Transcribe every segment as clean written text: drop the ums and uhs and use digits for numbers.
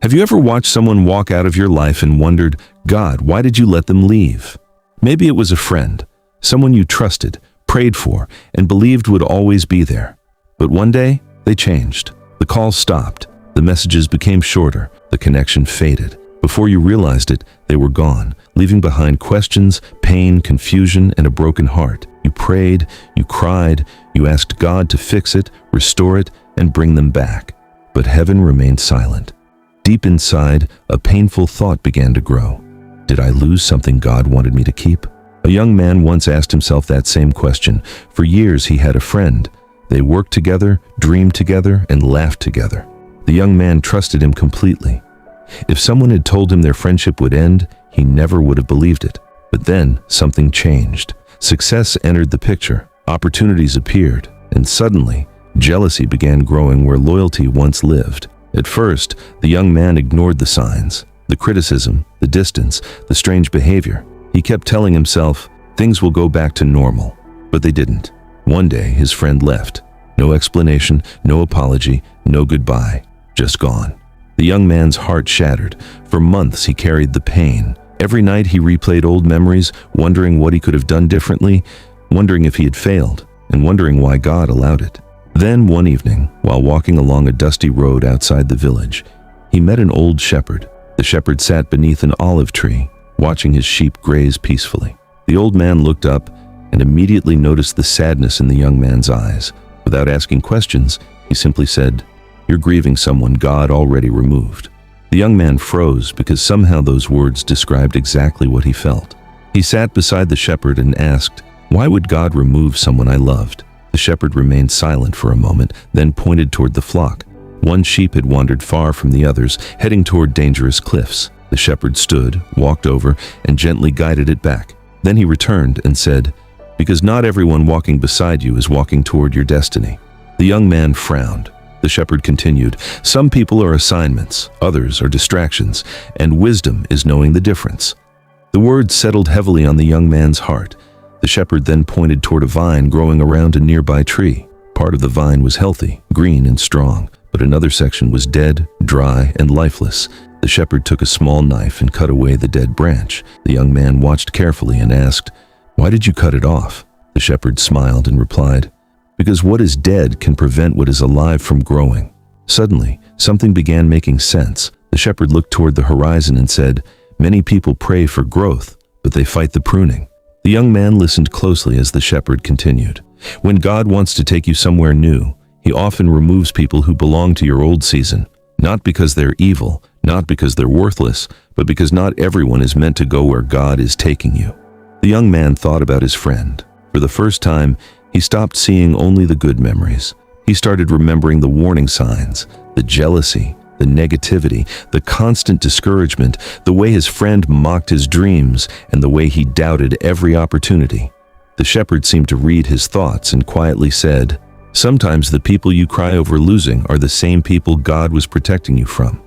Have you ever watched someone walk out of your life and wondered, God, why did you let them leave? Maybe it was a friend, someone you trusted, prayed for, and believed would always be there. But one day, they changed. The calls stopped. The messages became shorter. The connection faded. Before you realized it, they were gone, leaving behind questions, pain, confusion, and a broken heart. You prayed, you cried, you asked God to fix it, restore it, and bring them back. But heaven remained silent. Deep inside, a painful thought began to grow. Did I lose something God wanted me to keep? A young man once asked himself that same question. For years, he had a friend. They worked together, dreamed together, and laughed together. The young man trusted him completely. If someone had told him their friendship would end, he never would have believed it. But then, something changed. Success entered the picture, opportunities appeared, and suddenly, jealousy began growing where loyalty once lived. At first, the young man ignored the signs, the criticism, the distance, the strange behavior. He kept telling himself, things will go back to normal. But they didn't. One day, his friend left. No explanation, no apology, no goodbye. Just gone. The young man's heart shattered. For months, he carried the pain. Every night, he replayed old memories, wondering what he could have done differently, wondering if he had failed, and wondering why God allowed it. Then, one evening, while walking along a dusty road outside the village, he met an old shepherd. The shepherd sat beneath an olive tree, watching his sheep graze peacefully. The old man looked up and immediately noticed the sadness in the young man's eyes. Without asking questions, he simply said, "You're grieving someone God already removed." The young man froze because somehow those words described exactly what he felt. He sat beside the shepherd and asked, "Why would God remove someone I loved?" The shepherd remained silent for a moment, then pointed toward the flock. One sheep had wandered far from the others, heading toward dangerous cliffs. The shepherd stood, walked over, and gently guided it back. Then he returned and said, "Because not everyone walking beside you is walking toward your destiny." The young man frowned. The shepherd continued, "Some people are assignments, others are distractions, and wisdom is knowing the difference." The words settled heavily on the young man's heart. The shepherd then pointed toward a vine growing around a nearby tree. Part of the vine was healthy, green and strong, but another section was dead, dry, and lifeless. The shepherd took a small knife and cut away the dead branch. The young man watched carefully and asked, "Why did you cut it off?" The shepherd smiled and replied, "Because what is dead can prevent what is alive from growing." Suddenly, something began making sense. The shepherd looked toward the horizon and said, "Many people pray for growth, but they fight the pruning." The young man listened closely as the shepherd continued. When God wants to take you somewhere new, He often removes people who belong to your old season. Not because they're evil, not because they're worthless, but because not everyone is meant to go where God is taking you. The young man thought about his friend. For the first time, he stopped seeing only the good memories. He started remembering the warning signs, the jealousy, the negativity, the constant discouragement, the way his friend mocked his dreams, and the way he doubted every opportunity. The shepherd seemed to read his thoughts and quietly said, "Sometimes the people you cry over losing are the same people God was protecting you from."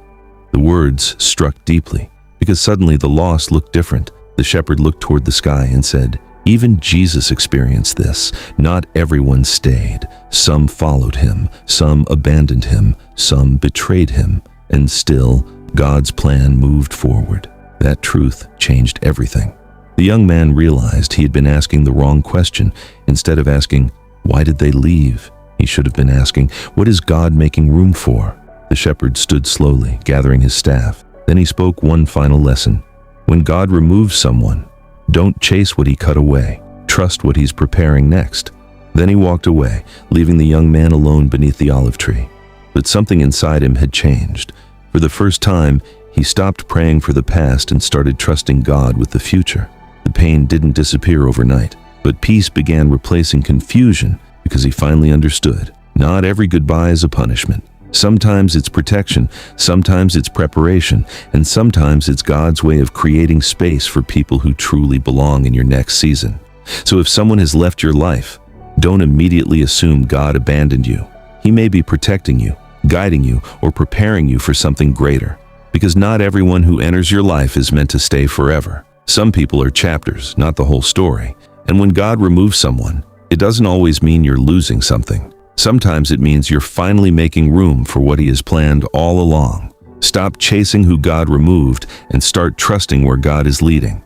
The words struck deeply, because suddenly the loss looked different. The shepherd looked toward the sky and said, "Even Jesus experienced this. Not everyone stayed. Some followed him, some abandoned him, some betrayed him, and still God's plan moved forward." That truth changed everything. The young man realized he had been asking the wrong question. Instead of asking, "Why did they leave?" he should have been asking, "What is God making room for?" The shepherd stood slowly, gathering his staff. Then he spoke one final lesson. When God removes someone, don't chase what he cut away. Trust what he's preparing next. Then he walked away, leaving the young man alone beneath the olive tree. But something inside him had changed. For the first time, he stopped praying for the past and started trusting God with the future. The pain didn't disappear overnight, but peace began replacing confusion because he finally understood. Not every goodbye is a punishment. Sometimes it's protection, sometimes it's preparation, and sometimes it's God's way of creating space for people who truly belong in your next season. So if someone has left your life, don't immediately assume God abandoned you. He may be protecting you, guiding you, or preparing you for something greater. Because not everyone who enters your life is meant to stay forever. Some people are chapters, not the whole story. And when God removes someone, it doesn't always mean you're losing something. Sometimes it means you're finally making room for what He has planned all along. Stop chasing who God removed and start trusting where God is leading.